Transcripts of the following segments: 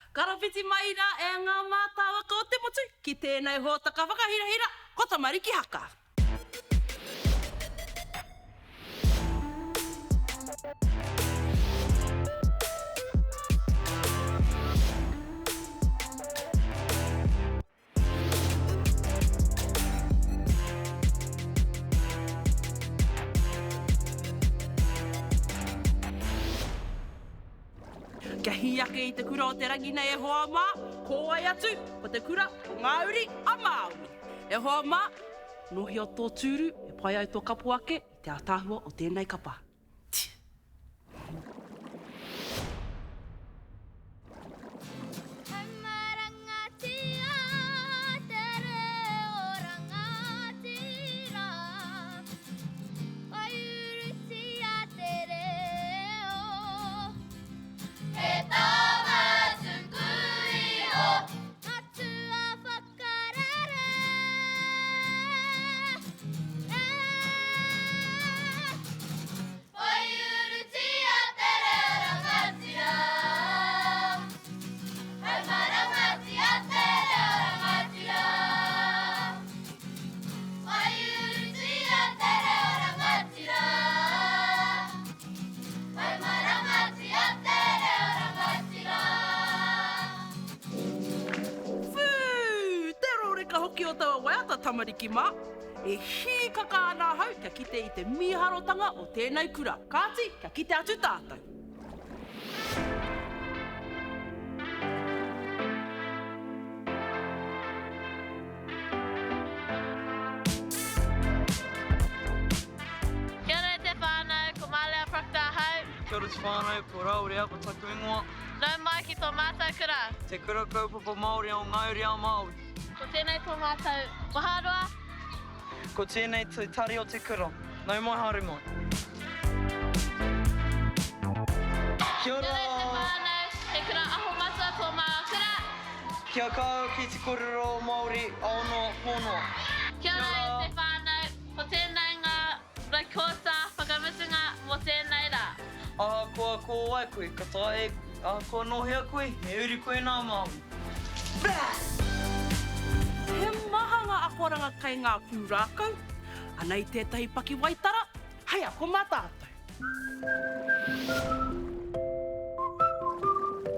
Karawhiti mai rā e ngā mātāwaka o te motu ki tēnei hōtaka whakahirahira, ko Tamariki Haka. Kia hiake i te kura o te rangi nei e hoa mā, ko ai atu o te kura o Māori a Māui. E hoa mā, nohi o tō tūru e pai au tō kapu ake i te ātāhua o tēnei kapa. Hoki o taua waiata tamariki mā, e hi kaka ana hau kia kite i te miharotanga o tēnei kura. Kāti, kia kite atu tātou. Kia ora te whānau, ko Mālea Prakta hau. Kia ora te whānau, ko Raurea, ko Taku Ingoa. Nau mai ki tō mātou kura. Te kura kaupapa Māori o Ngāuri a Māui. Ko tēnei tō mātou waharoa. Ko tēnei te tari o te kura. Nau mai haere mai. Kia ora! Kia ora te whānau, te kura aho matua tō mā kura. Kia kāu ki te kōrero Māori aono whonoa. Kia ora te whānau, ko tēnei ngā raikota whakamitunga mō tēnei rā. Aha koa ko ai koe, ka tae, ko nohea koe, me uri koe nā Māui. He maha ngā akoranga kai ngā pūrākau. Anei tētahi paki waitara, hei ako mā tātou.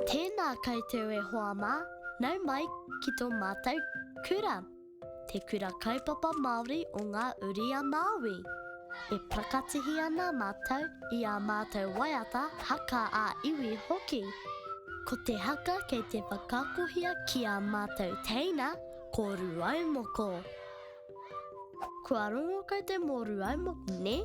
Tēnā koutou e hoa mā, nau mai ki tō mātou kura. Te kura kaupapa Māori o ngā uri a Māui. E prakatihi ana mātou i a mātou waiata haka a iwi hoki. Ko te haka kei te whakakohia ki a mātou teina, ko ruaumoko. Kua rongo kau te mō ruaumoko, ne?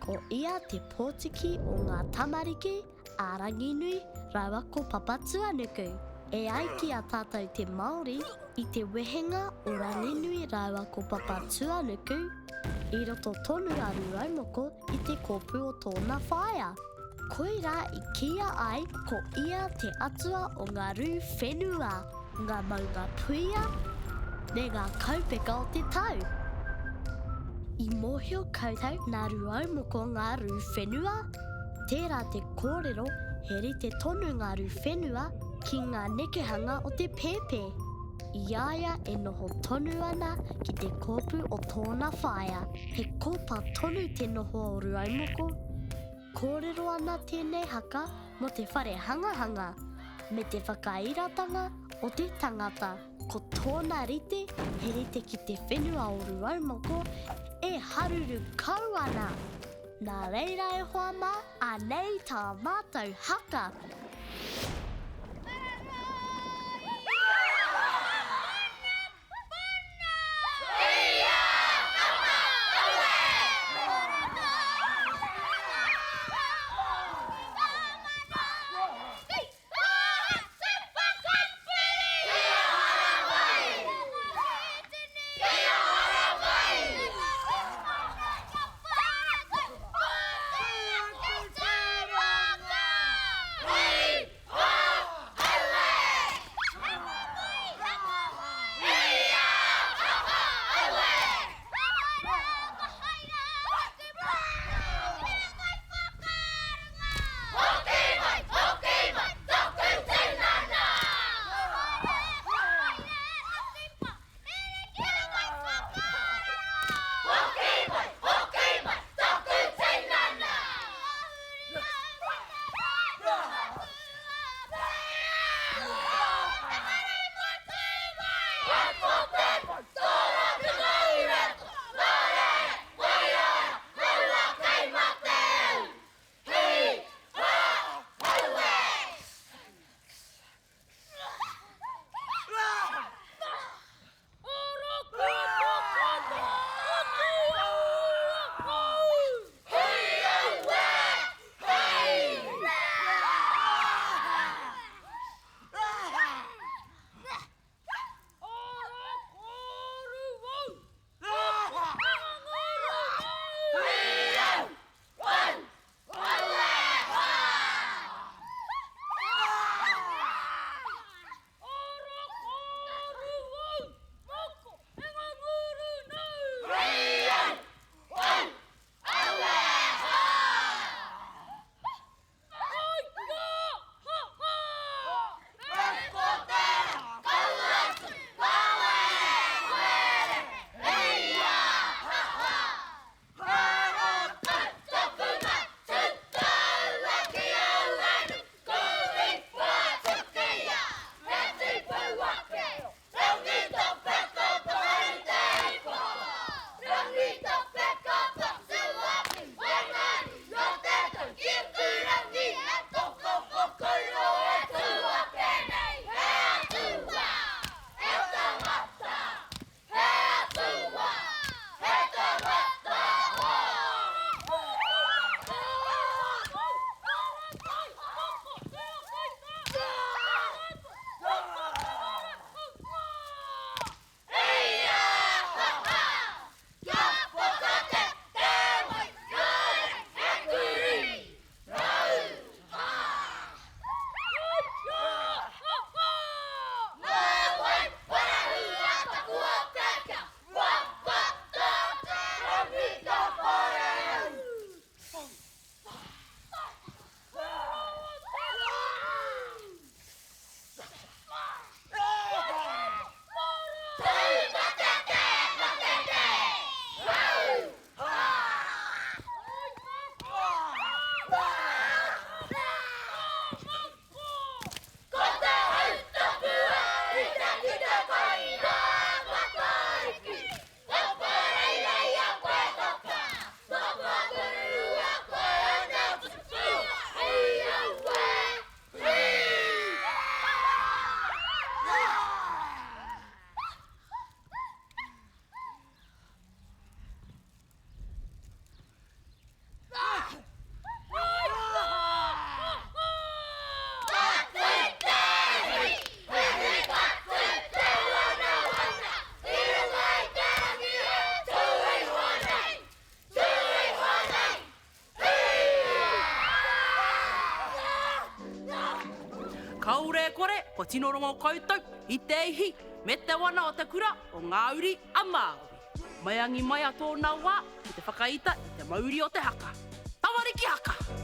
Ko ia te pōtiki o ngā tamariki a ranginui rawa ko papatuanuku. E ai ki a tātou te Māori i te wehenga o ranginui rawa ko papatuanuku. I roto tonu a ruaumoko i te kōpū o tōna whaia. Koira i kia ai ko ia te atua o ngā rū whenua, ngā maunga puia, me ngā kaupeka o te tau. I mōhio koutou ngā ruaumoko ngā rū whenua, tērā te kōrero heri te tonu ngā rū whenua ki ngā nekehanga o te pēpē. Iaia e noho tonu ana ki te kōpū o tōna whaia. He kōpā tonu te noho o ruaumoko. Kōrero ana tēnei haka mo te whare hangahanga, me te whakairatanga o te tangata. Ko tōna rite, he rite ki te whenua o ruaumoko, e haruru kau ana. Nā reira e hoa mā, anei tā mātou haka. Hey! Kaore kore, ko tinorongo koutou, I te ihi, me te wana o te kura o ngā uri a Māui. Mai angi mai a tōna wā, ki te whakaita I te mauri o te haka. Tamariki Haka!